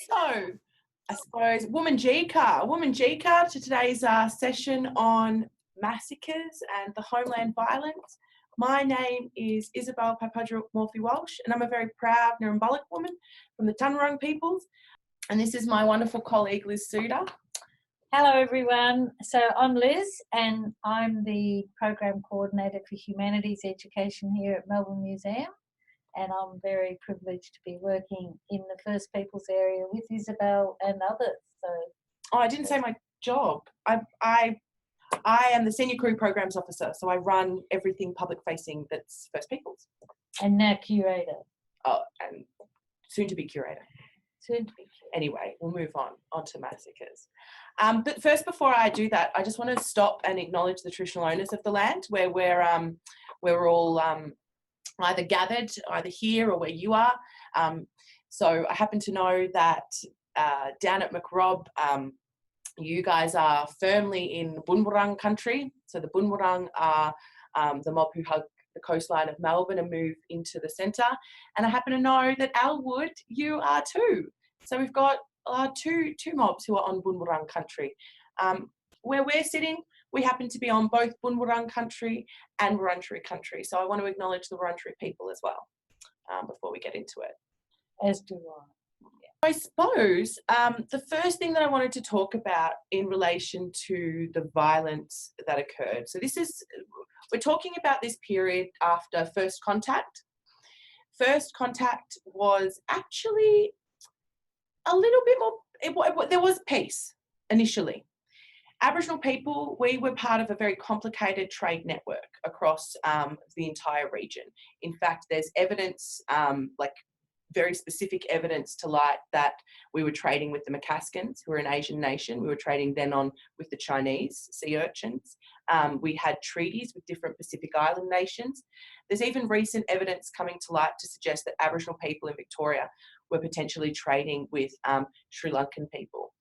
So, I suppose Woman G Car to today's session on massacres and the homeland violence. My name is Isabel Papadra Morphy-Walsh, and I'm a very proud Nurrumbullock woman from the Tunurong peoples. And this is my wonderful colleague, Liz Suter. Hello everyone, so I'm Liz and I'm the Program Coordinator for Humanities Education here at Melbourne Museum, and I'm very privileged to be working in the First Peoples area with Isabel and others. Oh, I didn't say my job. I am the Senior Career Programs Officer, so I run everything public facing that's First Peoples. And now Curator. Oh, and soon to be Curator. Soon to be Curator. Anyway, we'll move on to massacres. But first, before I do that, I just want to stop and acknowledge the traditional owners of the land where we're all either gathered, either here or where you are. So I happen to know that down at Macrob, you guys are firmly in Bunwurrung country. So the Bunwurrung are the mob who hug the coastline of Melbourne and move into the centre. And I happen to know that Alwood, you are too. So we've got two mobs who are on Bunwurrung country. Where we're sitting, we happen to be on both Bunwurrung country and Wurundjeri country. So I want to acknowledge the Wurundjeri people as well before we get into it. As do I. I suppose the first thing that I wanted to talk about in relation to the violence that occurred. So we're talking about this period after First Contact. First Contact was actually a little bit more, there was peace initially. Aboriginal people, we were part of a very complicated trade network across the entire region. In fact, there's evidence, very specific evidence to light that we were trading with the Macaskans, who are an Asian nation. We were trading then on with the Chinese sea urchins. We had treaties with different Pacific Island nations. There's even recent evidence coming to light to suggest that Aboriginal people in Victoria were potentially trading with Sri Lankan people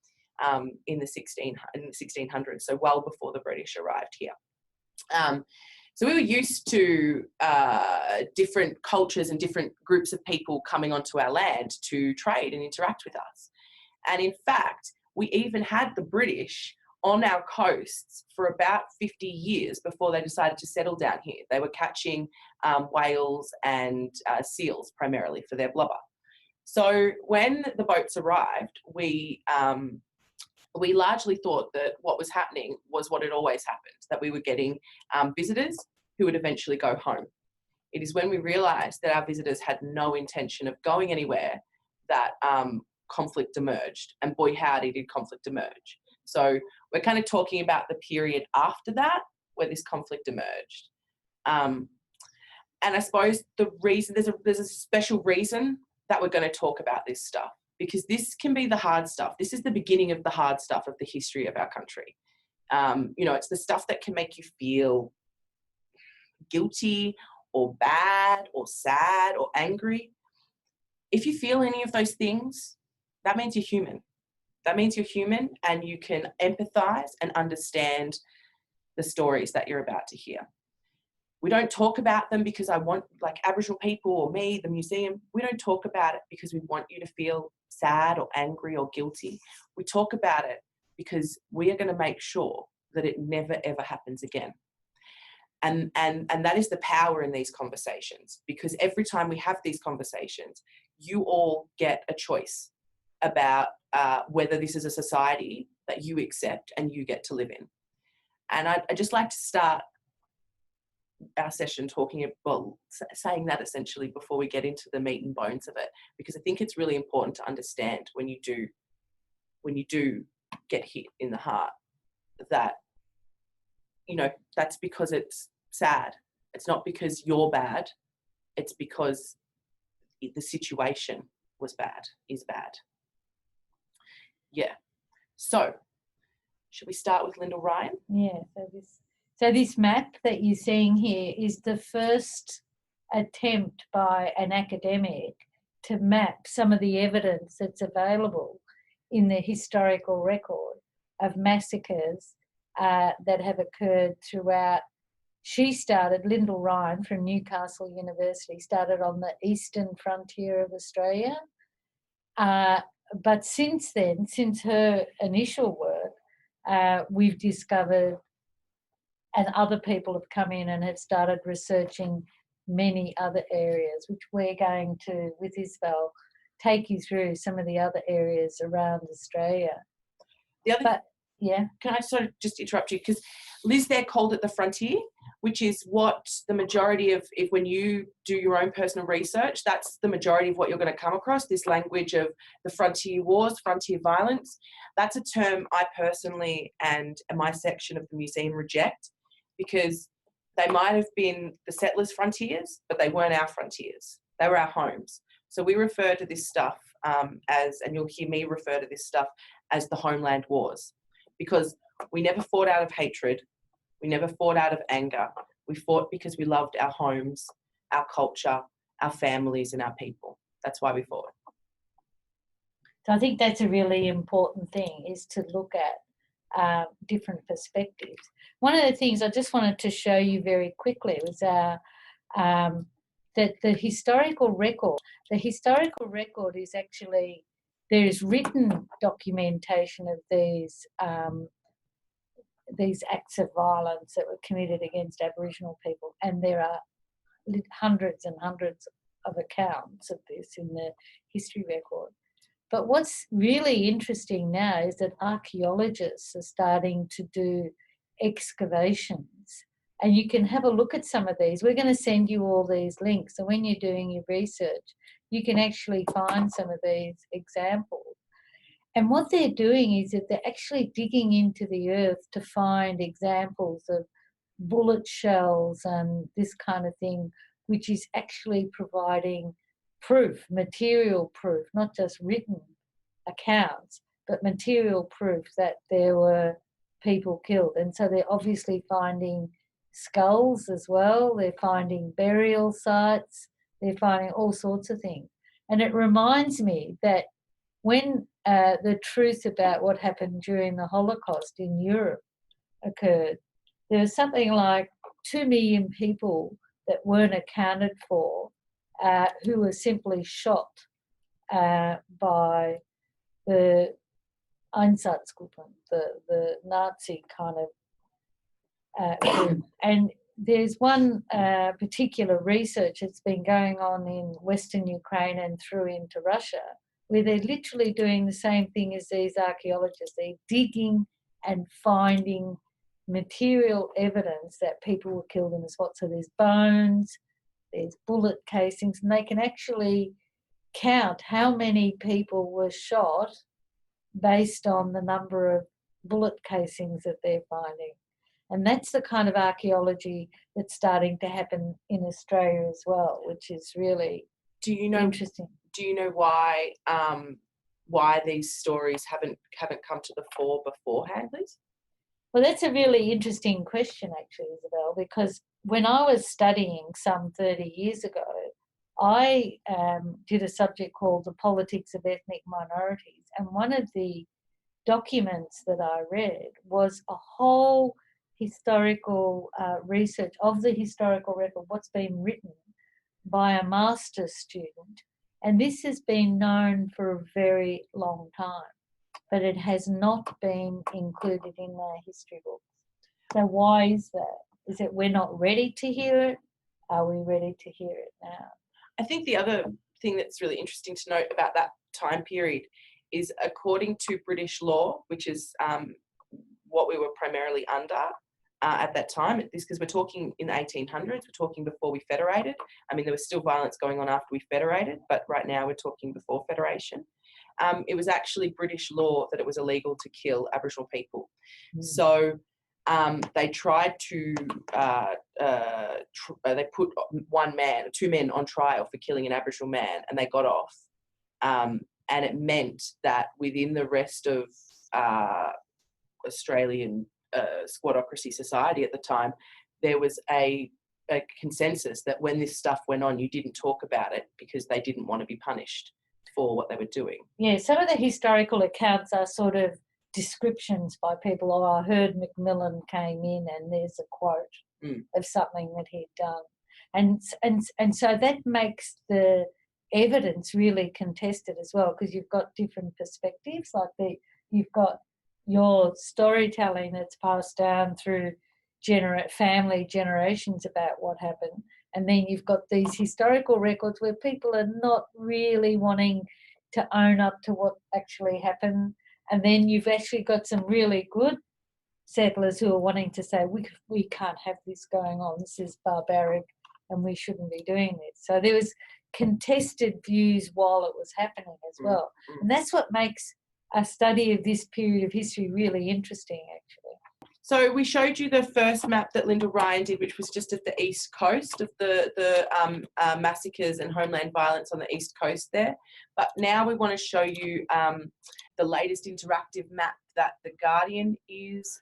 in the 1600s, so well before the British arrived here. So we were used to different cultures and different groups of people coming onto our land to trade and interact with us. And in fact, we even had the British on our coasts for about 50 years before they decided to settle down here. They were catching whales and seals primarily for their blubber. So when the boats arrived, we largely thought that what was happening was what had always happened, that we were getting visitors who would eventually go home. It is when we realised that our visitors had no intention of going anywhere that conflict emerged, and boy howdy did conflict emerge. So we're kind of talking about the period after that where this conflict emerged. And I suppose the reason, there's a special reason that we're going to talk about this stuff, because this can be the hard stuff. This is the beginning of the hard stuff of the history of our country. It's the stuff that can make you feel guilty or bad or sad or angry. If you feel any of those things, that means you're human. That means you're human and you can empathise and understand the stories that you're about to hear. We don't talk about them because I want, like Aboriginal people or me, the museum, we don't talk about it because we want you to feel sad or angry or guilty. We talk about it because we are going to make sure that it never ever happens again. And that is the power in these conversations, because every time we have these conversations, you all get a choice about whether this is a society that you accept and you get to live in. And I'd just like to start our session saying that essentially before we get into the meat and bones of it, because I think it's really important to understand when you do get hit in the heart that, that's because it's sad. It's not because you're bad. It's because the situation is bad. Yeah. So, should we start with Lyndall Ryan? Yeah, so this map that you're seeing here is the first attempt by an academic to map some of the evidence that's available in the historical record of massacres that have occurred throughout. Lyndall Ryan from Newcastle University, started on the eastern frontier of Australia, but since then, since her initial work, we've discovered, and other people have come in and have started researching many other areas, which we're going to, with Isabel, take you through some of the other areas around Australia. Yeah. Can I sort of just interrupt you? Because Liz there called it the frontier, which is what the majority of, if when you do your own personal research, that's the majority of what you're going to come across, this language of the frontier wars, frontier violence. That's a term I personally and my section of the museum reject, because they might have been the settlers' frontiers, but they weren't our frontiers. They were our homes. So we refer to this stuff as, and you'll hear me refer to this stuff as the homeland wars, because we never fought out of hatred. We never fought out of anger. We fought because we loved our homes, our culture, our families, and our people. That's why we fought. So I think that's a really important thing, is to look at different perspectives. One of the things I just wanted to show you very quickly was that the historical record is actually, there is written documentation of these acts of violence that were committed against Aboriginal people, and there are hundreds and hundreds of accounts of this in the history record. But what's really interesting now is that archaeologists are starting to do excavations, and you can have a look at some of these. We're going to send you all these links, so when you're doing your research, you can actually find some of these examples. And what they're doing is that they're actually digging into the earth to find examples of bullet shells and this kind of thing, which is actually providing proof, material proof, not just written accounts, but material proof that there were people killed. And so they're obviously finding skulls as well. They're finding burial sites. They're finding all sorts of things. And it reminds me that when the truth about what happened during the Holocaust in Europe occurred, there was something like 2 million people that weren't accounted for, who were simply shot by the Einsatzgruppen, the Nazi kind of group. And there's one particular research that's been going on in Western Ukraine and through into Russia, where they're literally doing the same thing as these archaeologists. They're digging and finding material evidence that people were killed in the spot. So there's bones, there's bullet casings, and they can actually count how many people were shot based on the number of bullet casings that they're finding. And that's the kind of archaeology that's starting to happen in Australia as well, which is really interesting. Do you know why these stories haven't come to the fore beforehand, Liz? Well, that's a really interesting question, actually, Isabel, because when I was studying some 30 years ago, I did a subject called The Politics of Ethnic Minorities, and one of the documents that I read was a whole historical research of the historical record, what's been written by a master's student. And this has been known for a very long time, but it has not been included in our history books. So why is that? Is it we're not ready to hear it? Are we ready to hear it now? I think the other thing that's really interesting to note about that time period is, according to British law, which is what we were primarily under at that time, because we're talking in the 1800s, we're talking before we federated. I mean, there was still violence going on after we federated, but right now we're talking before federation. It was actually British law that it was illegal to kill Aboriginal people. So they tried to, they put 2 men on trial for killing an Aboriginal man, and they got off. And it meant that within the rest of Australian squattocracy society at the time, there was a consensus that when this stuff went on, you didn't talk about it because they didn't want to be punished for what they were doing. Yeah, some of the historical accounts are sort of descriptions by people. Oh, I heard Macmillan came in and there's a quote of something that he'd done. And so that makes the evidence really contested as well, because you've got different perspectives. Like you've got your storytelling that's passed down through family generations about what happened, and then you've got these historical records where people are not really wanting to own up to what actually happened, and then you've actually got some really good settlers who are wanting to say we can't have this going on, this is barbaric and we shouldn't be doing this. So there was contested views while it was happening as well. And that's what makes a study of this period of history really interesting, actually. So we showed you the first map that Linda Ryan did, which was just of the east coast of the massacres and homeland violence on the east coast there. But now we want to show you the latest interactive map that The Guardian is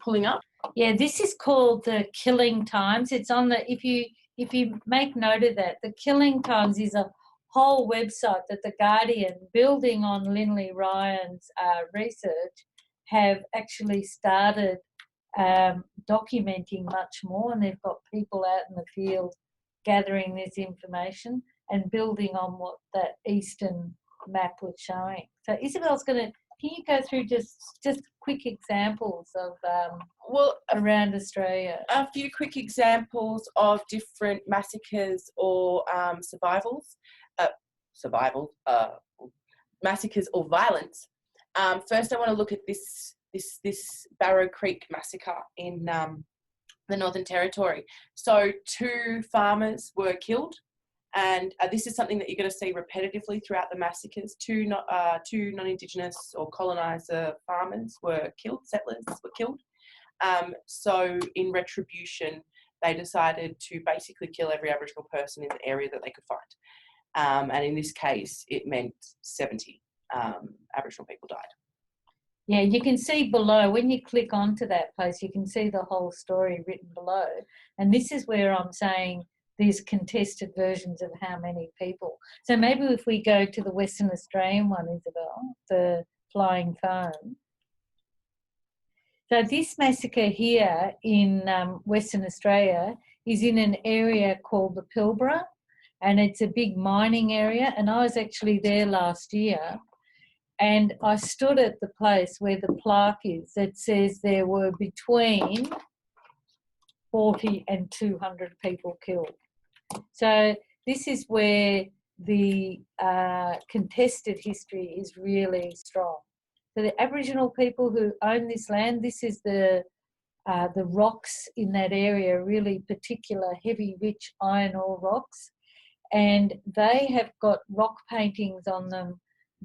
pulling up. Yeah, this is called the Killing Times. It's on the, if you make note of that, the Killing Times is a whole website that The Guardian, building on Linley Ryan's research, have actually started documenting much more, and they've got people out in the field gathering this information and building on what that eastern map was showing. So Isabel's going to, can you go through just quick examples of around Australia? A few quick examples of different massacres or massacres or violence. First, I want to look at this Barrow Creek massacre in the Northern Territory. So 2 farmers were killed, and this is something that you're going to see repetitively throughout the massacres. Two non-Indigenous or coloniser farmers were killed, settlers were killed. So in retribution, they decided to basically kill every Aboriginal person in the area that they could find. And in this case, it meant 70 Aboriginal people died. Yeah, you can see below, when you click onto that place, you can see the whole story written below. And this is where I'm saying there's contested versions of how many people. So maybe if we go to the Western Australian one, Isabel, the flying phone. So this massacre here in Western Australia is in an area called the Pilbara, and it's a big mining area. And I was actually there last year, and I stood at the place where the plaque is that says there were between 40 and 200 people killed. So this is where the contested history is really strong. So the Aboriginal people who own this land, this is the rocks in that area, really particular heavy, rich iron ore rocks. And they have got rock paintings on them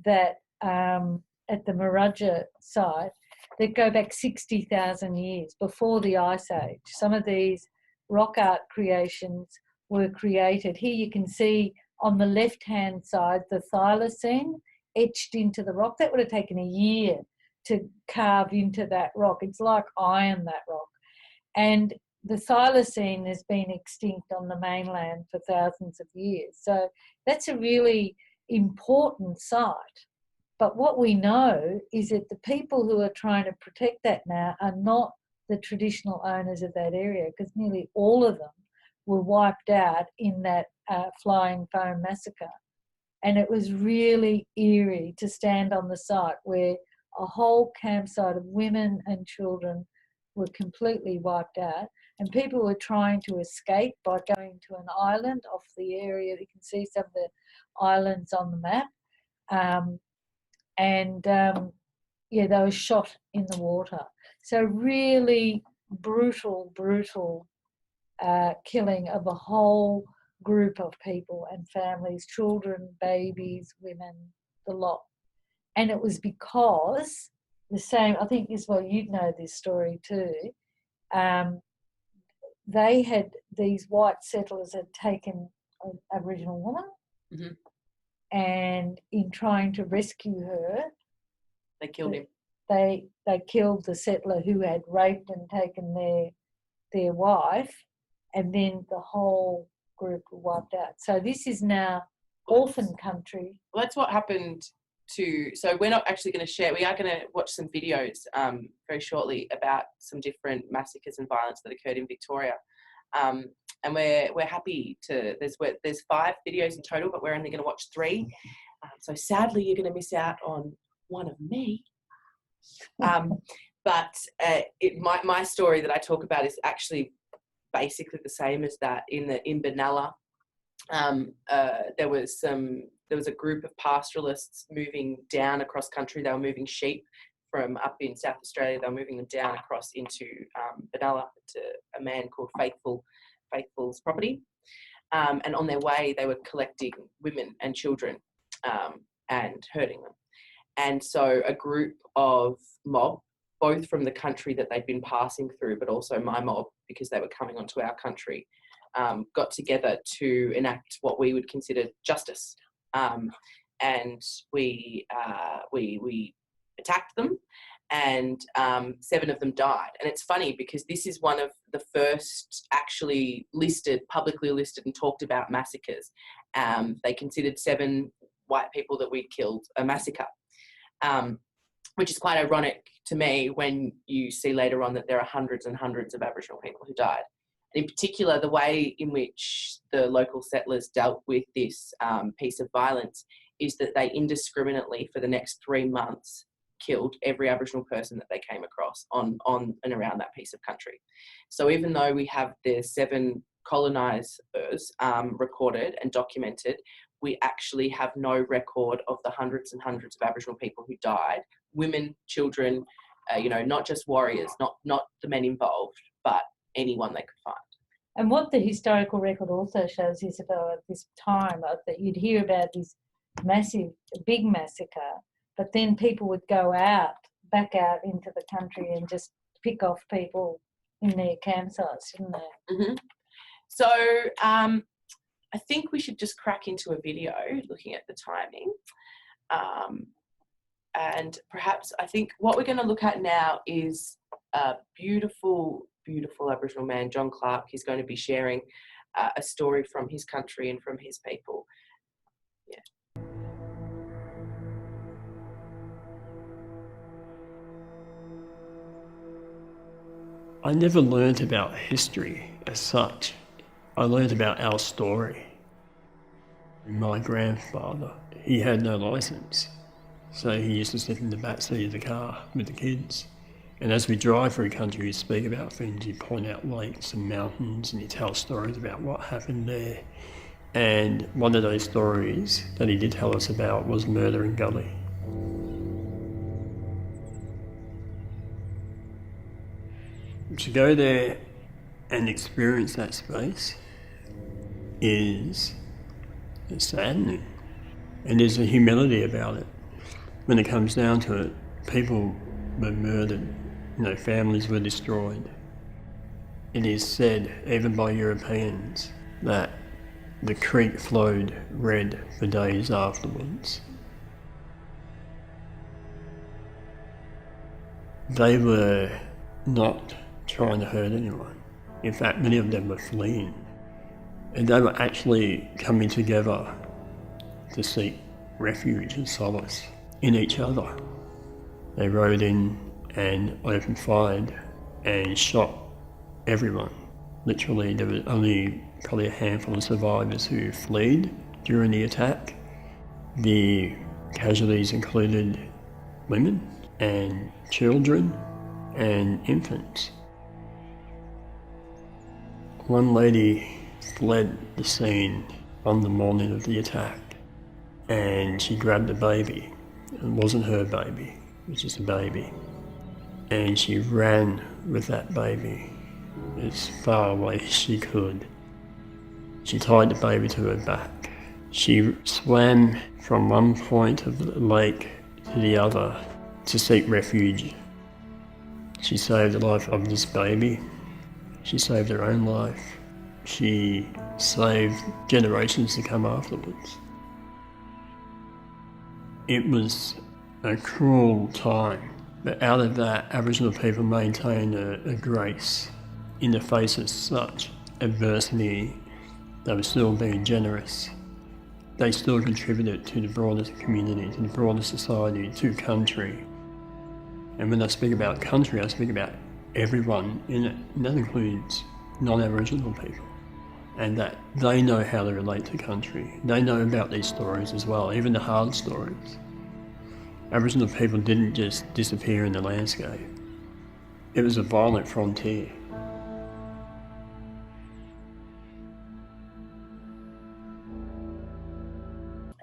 that at the Maraja site that go back 60,000 years before the Ice Age. Some of these rock art creations were created. Here you can see on the left-hand side the thylacine etched into the rock. That would have taken a year to carve into that rock. It's like iron, that rock. And the thylacine has been extinct on the mainland for thousands of years. So that's a really important site. But what we know is that the people who are trying to protect that now are not the traditional owners of that area, because nearly all of them were wiped out in that flying phone massacre. And it was really eerie to stand on the site where a whole campsite of women and children were completely wiped out, and people were trying to escape by going to an island off the area. You can see some of the islands on the map. They were shot in the water. So really brutal killing of a whole group of people and families, children, babies, women, the lot. And it was because the same, I think Isabel, you'd know this story too, these white settlers had taken an Aboriginal woman, mm-hmm. and in trying to rescue her, they killed him. They killed the settler who had raped and taken their wife, and then the whole group were wiped out. So this is now orphan country. Well, that's what happened so we're not actually going to share, we are going to watch some videos very shortly about some different massacres and violence that occurred in Victoria. and we're happy to. There's 5 videos in total, but we're only going to watch 3. So sadly, you're going to miss out on one of me. But my story that I talk about is actually basically the same as that. In Benalla, there was a group of pastoralists moving down across country. They were moving sheep from up in South Australia. They were moving them down across into Benalla to a man called Faithful's property. And on their way, they were collecting women and children and hurting them. And so a group of mob, both from the country that they'd been passing through, but also my mob, because they were coming onto our country, got together to enact what we would consider justice. And we attacked them, and 7 of them died. And it's funny because this is one of the first actually publicly listed and talked about massacres. They considered 7 white people that we'd killed a massacre, which is quite ironic to me when you see later on that there are hundreds and hundreds of Aboriginal people who died. And in particular, the way in which the local settlers dealt with this piece of violence is that they indiscriminately, for the next 3 months, killed every Aboriginal person that they came across on and around that piece of country. So even though we have the 7 colonisers recorded and documented, we actually have no record of the hundreds and hundreds of Aboriginal people who died, women, children, not just warriors, not the men involved, but anyone they could find. And what the historical record also shows is about this time that you'd hear about this big massacre, but then people would go back out into the country and just pick off people in their campsites, didn't they? Mm-hmm. So I think we should just crack into a video looking at the timing. And perhaps I think what we're going to look at now is a beautiful, beautiful Aboriginal man, John Clark. He's going to be sharing a story from his country and from his people. Yeah. I never learnt about history as such. I learnt about our story. My grandfather, he had no licence, so he used to sit in the back seat of the car with the kids. And as we drive through country, he'd speak about things, he'd point out lakes and mountains, and he'd tell stories about what happened there. And one of those stories that he did tell us about was Murdering Gully. To go there and experience that space is saddening, and there's a humility about it. When it comes down to it, people were murdered, families were destroyed. It is said, even by Europeans, that the creek flowed red for days afterwards. They were not trying to hurt anyone. In fact, many of them were fleeing. And they were actually coming together to seek refuge and solace in each other. They rode in and opened fire and shot everyone. Literally, there was only probably a handful of survivors who fled during the attack. The casualties included women and children and infants. One lady fled the scene on the morning of the attack, and she grabbed a baby. It wasn't her baby, it was just a baby. And she ran with that baby as far away as she could. She tied the baby to her back. She swam from one point of the lake to the other to seek refuge. She saved the life of this baby. She saved her own life. She saved generations to come afterwards. It was a cruel time, but out of that, Aboriginal people maintained a grace. In the face of such adversity, they were still being generous. They still contributed to the broader community, to the broader society, to country. And when I speak about country, I speak about everyone in it, and that includes non-Aboriginal people. and that they know how to relate to country. They know about these stories as well, even the hard stories. Aboriginal people didn't just disappear in the landscape. It was a violent frontier.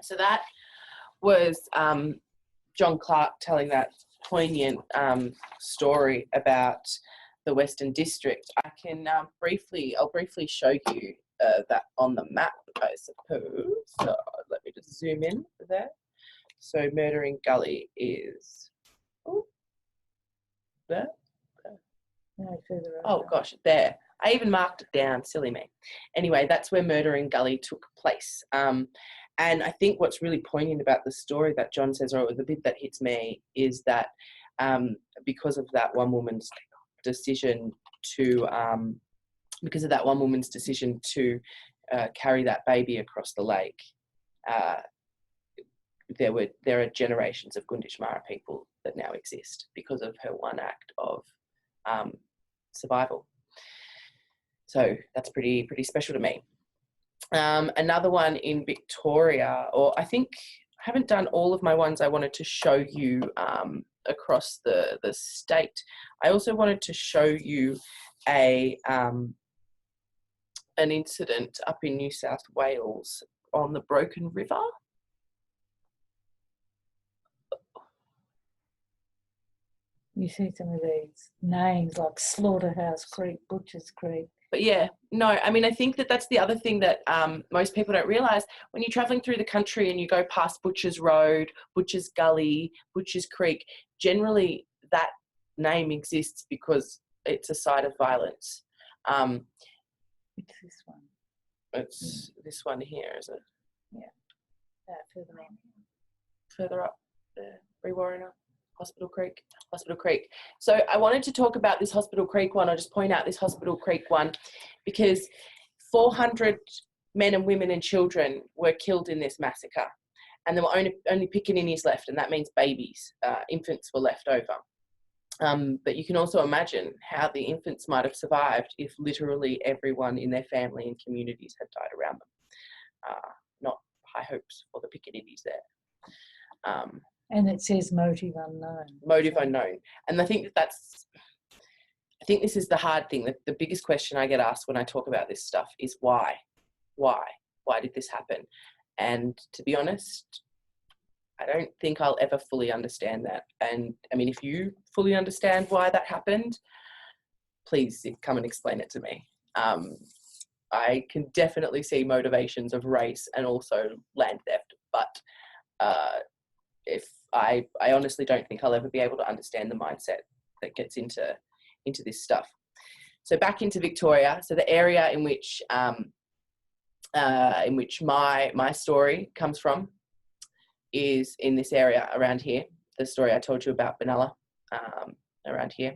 So that was John Clark telling that poignant story about the Western District. I'll briefly show you that on the map, I suppose. So let me just zoom in there. So Murdering Gully is there. No, further Oh over. gosh, there. I even marked it down, silly me. Anyway, that's where Murdering Gully took place. And I think what's really poignant about the story that John says, or the bit that hits me, is that because of that one woman's decision to carry that baby across the lake, there are generations of Gunditjmara people that now exist because of her one act of survival. So that's pretty special to me. Another one in Victoria, or I think I haven't done all of my ones I wanted to show you across the state. I also wanted to show you an incident up in New South Wales on the Broken River. You see some of these names like Slaughterhouse Creek, Butchers Creek. But yeah, no, I mean, I think that's the other thing that most people don't realise. When you're travelling through the country and you go past Butchers Road, Butchers Gully, Butchers Creek, generally that name exists because it's a site of violence. It's this one. It's this one here, is it? Yeah, further on. Further up there, Brewarrina. Hospital Creek. So I wanted to talk about this Hospital Creek one. I'll just point out this Hospital Creek one because 400 men and women and children were killed in this massacre, and there were only pickaninnies left, and that means babies, infants were left over. But you can also imagine how the infants might have survived if literally everyone in their family and communities had died around them. Not high hopes for the pickaninnies there. And it says motive unknown. Motive unknown. And I think I think this is the hard thing. The biggest question I get asked when I talk about this stuff is why? Why? Why did this happen? And to be honest, I don't think I'll ever fully understand that. And I mean, if you fully understand why that happened, please come and explain it to me. I can definitely see motivations of race and also land theft, but if I honestly don't think I'll ever be able to understand the mindset that gets into this stuff. So back into Victoria. So the area in which my story comes from is in this area around here. The story I told you about Benalla, around here.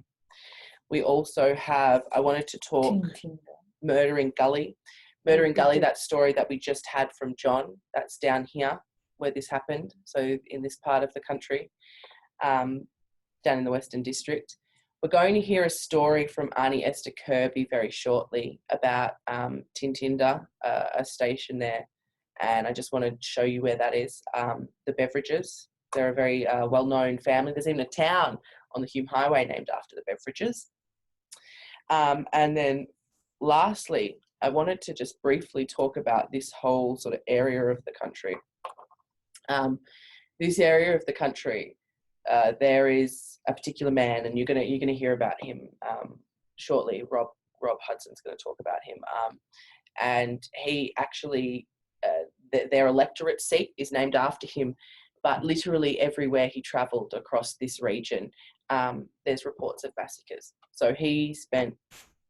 We also have, I wanted to talk Murdering Gully. Murdering Gully, that story that we just had from John, that's down here where this happened. So in this part of the country, down in the Western District. We're going to hear a story from Auntie Esther Kirby very shortly about Tintinda, a station there. And I just want to show you where that is. The Beveridges, they're a very well-known family. There's even a town on the Hume Highway named after the Beveridges. And then lastly, I wanted to just briefly talk about this whole sort of area of the country. This area of the country, there is a particular man, and you're gonna hear about him shortly. Rob Hudson's going to talk about him, and he actually their electorate seat is named after him. But literally everywhere he travelled across this region, there's reports of massacres. So he spent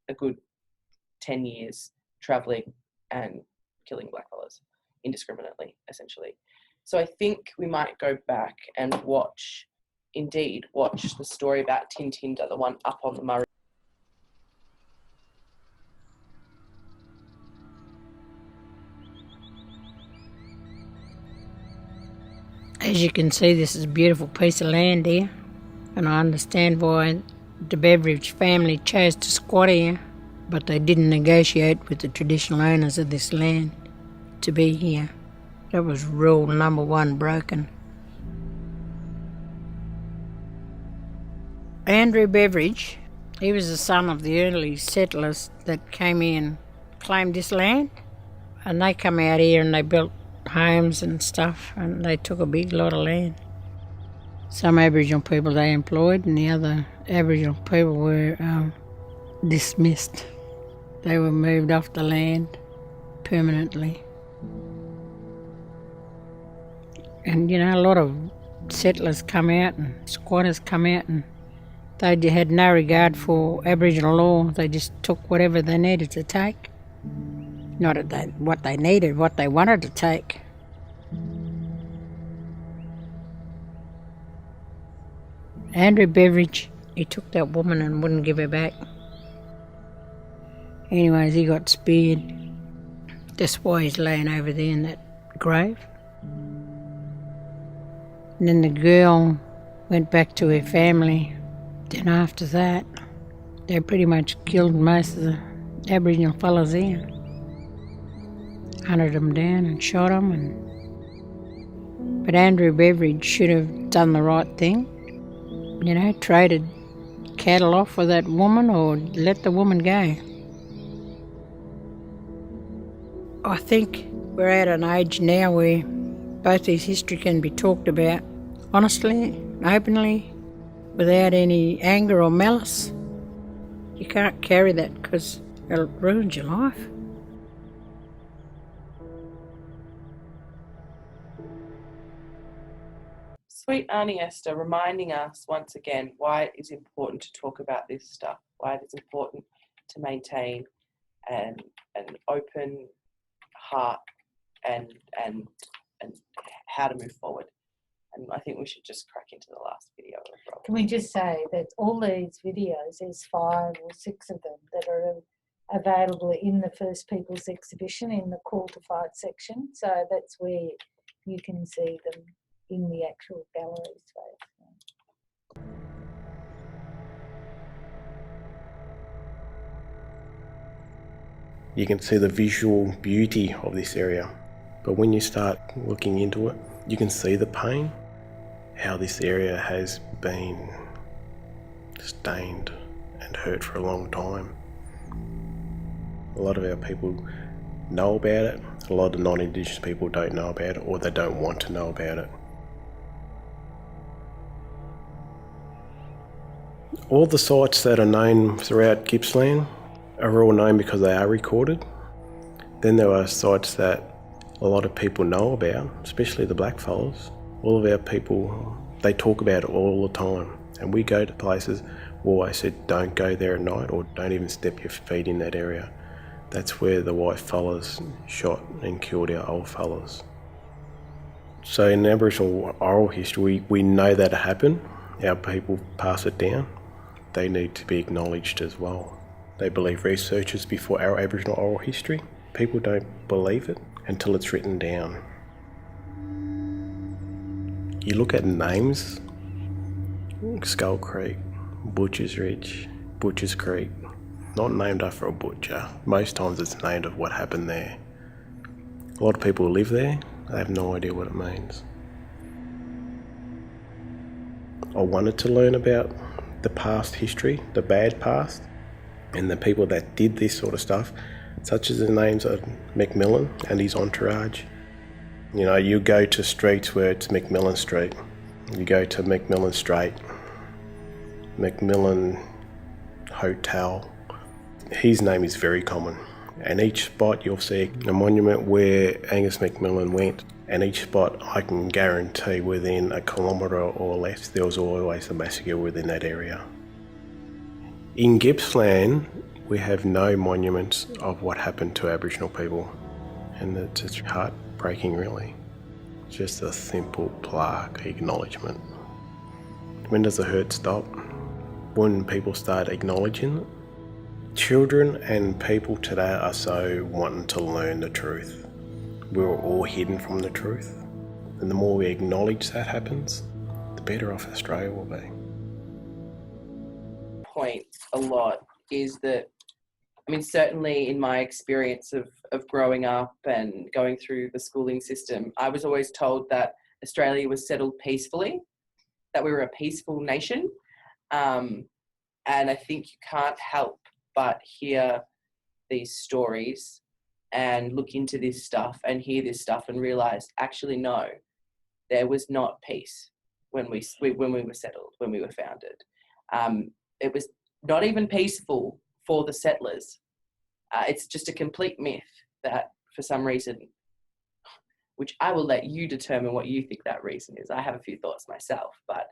a good 10 years travelling and killing blackfellas indiscriminately, essentially. So I think we might go back and watch the story about Tintinda, the one up on the Murray. As you can see, this is a beautiful piece of land here, and I understand why the Beveridge family chose to squat here. but they didn't negotiate with the traditional owners of this land to be here. That was rule number one broken. Andrew Beveridge, he was the son of the early settlers that came in and claimed this land. And they come out here and they built homes and stuff, and they took a big lot of land. Some Aboriginal people they employed, and the other Aboriginal people were dismissed. They were moved off the land permanently. And, you know, a lot of settlers come out and squatters come out, and they had no regard for Aboriginal law. They just took whatever they needed to take. Not what they needed, what they wanted to take. Andrew Beveridge, he took that woman and wouldn't give her back. Anyways, he got speared. That's why he's laying over there in that grave. And then the girl went back to her family. Then after that, they pretty much killed most of the Aboriginal fellas here. Hunted them down and shot them. But Andrew Beveridge should have done the right thing. You know, traded cattle off for that woman or let the woman go. I think we're at an age now where both these history can be talked about honestly, openly, without any anger or malice. You can't carry that because it'll ruin your life. Sweet Auntie Esther reminding us once again why it is important to talk about this stuff, why it is important to maintain an open heart and how to move forward. And I think we should just crack into the last video as well. Can we just say that all these videos, there's 5 or 6 of them that are available in the First Peoples exhibition in the Call to Fight section. So that's where you can see them in the actual gallery space. You can see the visual beauty of this area, but when you start looking into it, you can see the pain, how this area has been stained and hurt for a long time. A lot of our people know about it, a lot of non-Indigenous people don't know about it, or they don't want to know about it. All the sites that are known throughout Gippsland are all known because they are recorded. Then there are sites that a lot of people know about, especially the blackfellas. All of our people, they talk about it all the time. And we go to places, well, I said don't go there at night or don't even step your feet in that area. That's where the white fellas shot and killed our old fellas. So in Aboriginal oral history, we know that it happened. Our people pass it down. They need to be acknowledged as well. They believe researchers before our Aboriginal oral history. People don't believe it until it's written down. You look at names, Skull Creek, Butcher's Ridge, Butcher's Creek, not named after a butcher. Most times it's named of what happened there. A lot of people live there, they have no idea what it means. I wanted to learn about the past history, the bad past, and the people that did this sort of stuff, such as the names of McMillan and his entourage. You know, you go to streets where it's McMillan Street, you go to McMillan Strait, McMillan Hotel. His name is very common, and each spot you'll see a monument where Angus McMillan went, and each spot I can guarantee within a kilometre or less there was always a massacre within that area. In Gippsland we have no monuments of what happened to Aboriginal people, and it's just heartbreaking really. Just a simple plaque acknowledgement. When does the hurt stop? When people start acknowledging it. Children and people today are so wanting to learn the truth. We're all hidden from the truth, and the more we acknowledge that happens, the better off Australia will be. Point a lot is that I mean, certainly in my experience of growing up and going through the schooling system, I was always told that Australia was settled peacefully, that we were a peaceful nation. And I think you can't help but hear these stories and look into this stuff and hear this stuff and realise, actually, no, there was not peace when we were settled, when we were founded. It was not even peaceful for the settlers. It's just a complete myth that for some reason, which I will let you determine what you think that reason is. I have a few thoughts myself, but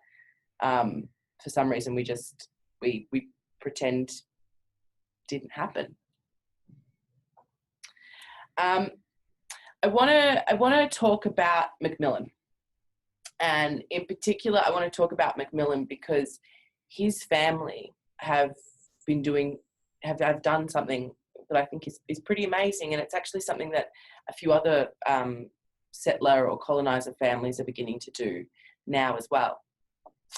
for some reason we pretend didn't happen. I want to talk about Macmillan, and in particular, I want to talk about Macmillan because his family have done something that I think is pretty amazing, and it's actually something that a few other settler or colonizer families are beginning to do now as well.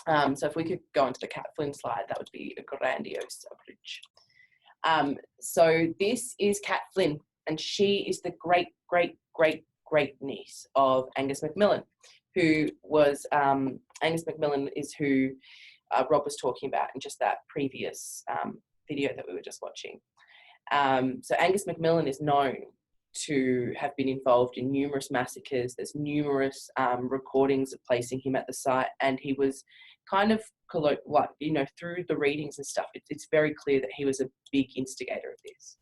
So if we could go onto the Cat Flynn slide, that would be a grandiose approach. So this is Cat Flynn, and she is the great niece of Angus Macmillan, who was Angus Macmillan is who Rob was talking about in just that previous video that we were just watching. So Angus Macmillan is known to have been involved in numerous massacres. There's numerous recordings of placing him at the site, and he was kind of, through the readings and stuff, it's very clear that he was a big instigator of this.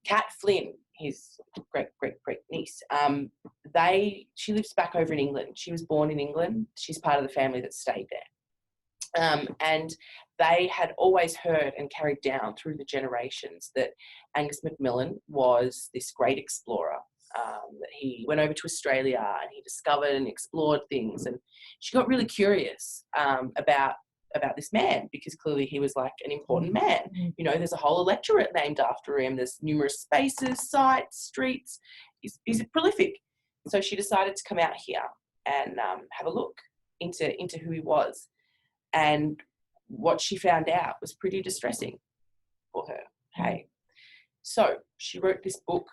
Cat Flynn, his great niece, she lives back over in England. She was born in England. She's part of the family that stayed there. And they had always heard and carried down through the generations that Angus Macmillan was this great explorer, that he went over to Australia and he discovered and explored things. And she got really curious about this man, because clearly he was like an important man. You know, there's a whole electorate named after him. There's numerous spaces, sites, streets. He's prolific. So she decided to come out here and have a look into who he was. And what she found out was pretty distressing for her. Hey, so she wrote this book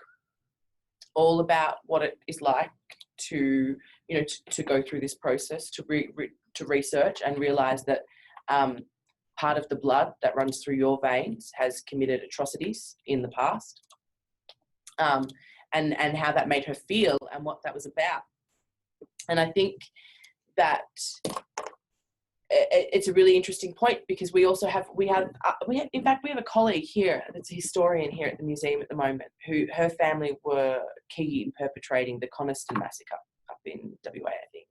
all about what it is like to go through this process, to research and realize that part of the blood that runs through your veins has committed atrocities in the past, and how that made her feel and what that was about. And I think that it's a really interesting point, because we have a colleague here that's a historian here at the museum at the moment, who her family were key in perpetrating the Coniston massacre up in WA, I think.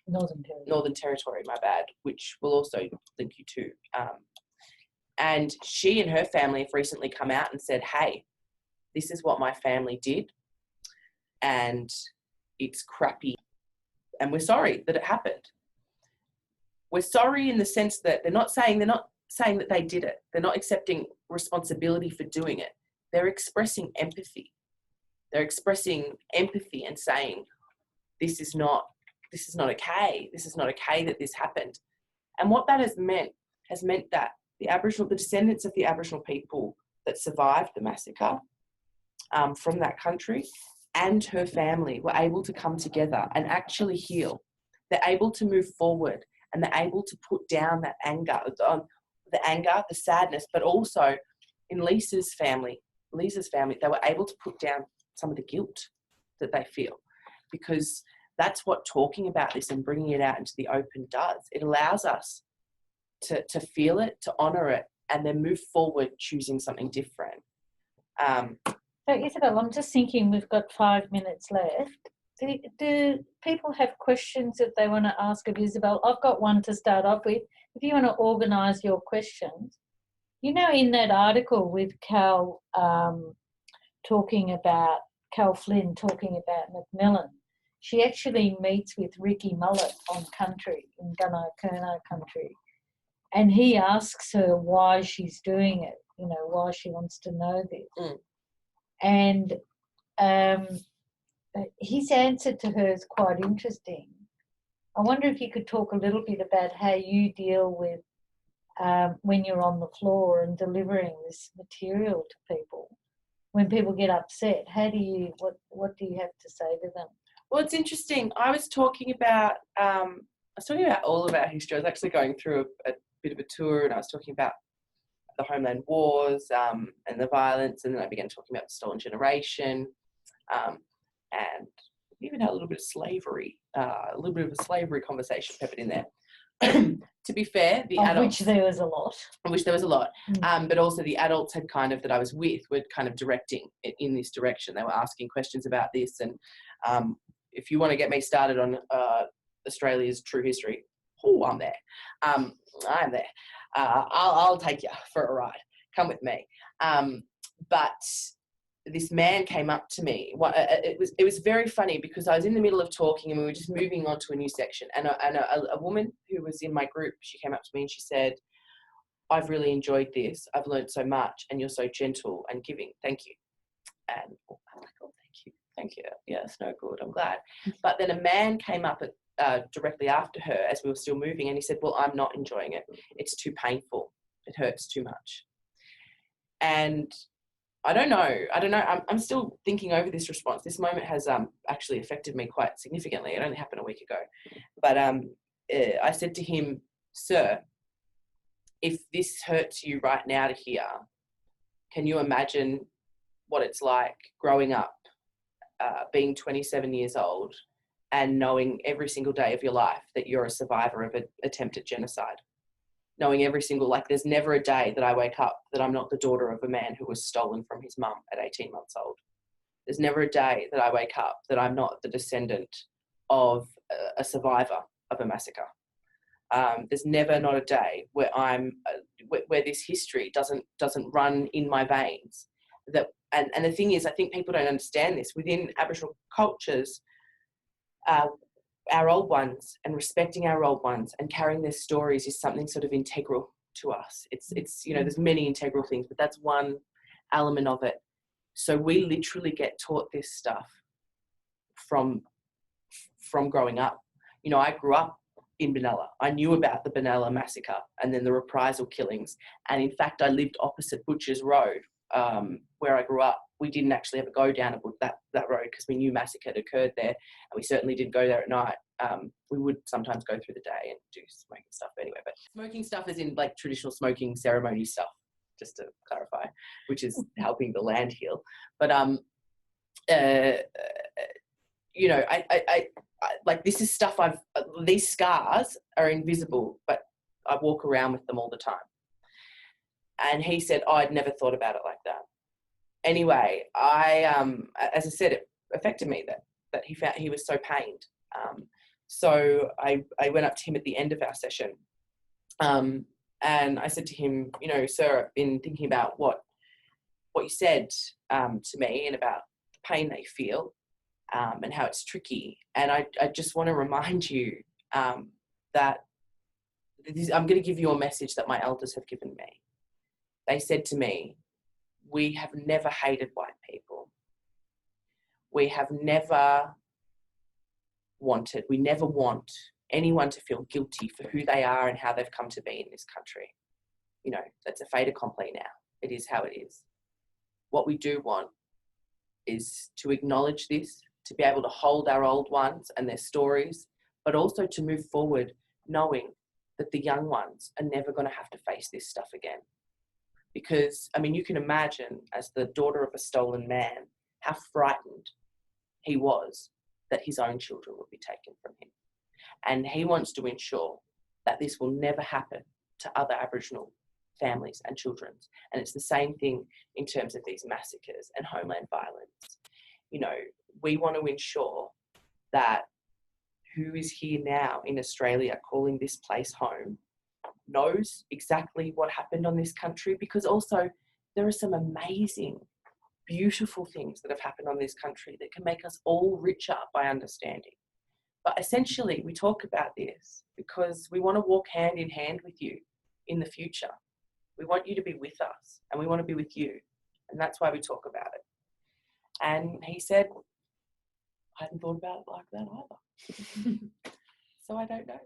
Northern Territory, my bad, which we'll also link you to. And she and her family have recently come out and said, hey, this is what my family did, and it's crappy, and we're sorry that it happened. We're sorry in the sense that they're not saying that they did it. They're not accepting responsibility for doing it. They're expressing empathy. They're expressing empathy and saying, this is not okay. This is not okay that this happened. And what that has meant that the descendants of the Aboriginal people that survived the massacre from that country, and her family were able to come together and actually heal. They're able to move forward, and they're able to put down that anger, the sadness, but also in Lisa's family, they were able to put down some of the guilt that they feel, because that's what talking about this and bringing it out into the open does. It allows us to feel it, to honour it, and then move forward choosing something different. So Isabel, I'm just thinking we've got 5 minutes left. Do people have questions that they want to ask of Isabel? I've got one to start off with. If you want to organise your questions. You know, in that article with Cal Flynn talking about Macmillan, she actually meets with Ricky Mullet on country, in Gunnar-Kerno country, and he asks her why she's doing it, why she wants to know this. And his answer to her is quite interesting. I wonder if you could talk a little bit about how you deal with when you're on the floor and delivering this material to people. When people get upset, what do you have to say to them? Well, it's interesting. I was talking about all of our history. I was actually going through a bit of a tour, and I was talking about the homeland wars and the violence, and then I began talking about the stolen generation, and we even had a little bit of slavery, a little bit of a slavery conversation peppered in there. To be fair, the adults, which there was a lot. But also the adults had kind of, that I was with, were kind of directing it in this direction. They were asking questions about this, and if you want to get me started on Australia's true history, I'm there. I'm there. I'll take you for a ride. Come with me. But this man came up to me. It was very funny, because I was in the middle of talking and we were just moving on to a new section. And a woman who was in my group, she came up to me and she said, "I've really enjoyed this. I've learned so much, and you're so gentle and giving. Thank you." And I'm like, "Oh, thank you. Thank you. Yeah, it's no good. I'm glad." But then a man came up directly after her as we were still moving, and he said, "Well, I'm not enjoying it. It's too painful. It hurts too much." And I don't know. I'm still thinking over this response. This moment has actually affected me quite significantly. It only happened a week ago. But I said to him, "Sir, if this hurts you right now to hear, can you imagine what it's like growing up, being 27 years old, and knowing every single day of your life that you're a survivor of an attempted genocide? Knowing every single, like, there's never a day that I wake up that I'm not the daughter of a man who was stolen from his mum at 18 months old. There's never a day that I wake up that I'm not the descendant of a survivor of a massacre. There's never not a day where where this history doesn't run in my veins. And the thing is, I think people don't understand this. Within Aboriginal cultures, our old ones, and respecting our old ones and carrying their stories is something sort of integral to us. It's there's many integral things, but that's one element of it. So we literally get taught this stuff from growing up. I grew up in Benalla. I knew about the Benalla massacre and then the reprisal killings. And in fact, I lived opposite Butcher's Road, where I grew up. We didn't actually ever go down that road because we knew massacre had occurred there, and we certainly didn't go there at night. We would sometimes go through the day and do smoking stuff anyway, but smoking stuff is in like traditional smoking ceremony stuff, just to clarify, which is helping the land heal. But I like, this is stuff these scars are invisible, but I walk around with them all the time. And he said, "Oh, I'd never thought about it like that." Anyway, as I said, it affected me that he was so pained. So I went up to him at the end of our session, and I said to him, "Sir, I've been thinking about what you said to me, and about the pain they feel, and how it's tricky. And I just want to remind you that I'm going to give you a message that my elders have given me. They said to me, we have never hated white people. We never want anyone to feel guilty for who they are and how they've come to be in this country. That's a fait accompli now. It is how it is. What we do want is to acknowledge this, to be able to hold our old ones and their stories, but also to move forward knowing that the young ones are never going to have to face this stuff again. Because, you can imagine, as the daughter of a stolen man, how frightened he was that his own children would be taken from him. And he wants to ensure that this will never happen to other Aboriginal families and children. And it's the same thing in terms of these massacres and homeland violence. We want to ensure that who is here now in Australia calling this place home knows exactly what happened on this country, because also there are some amazing, beautiful things that have happened on this country that can make us all richer by understanding. But essentially, we talk about this because we want to walk hand in hand with you in the future. We want you to be with us, and we want to be with you. And that's why we talk about it. And he said, I hadn't thought about it like that either. So I don't know.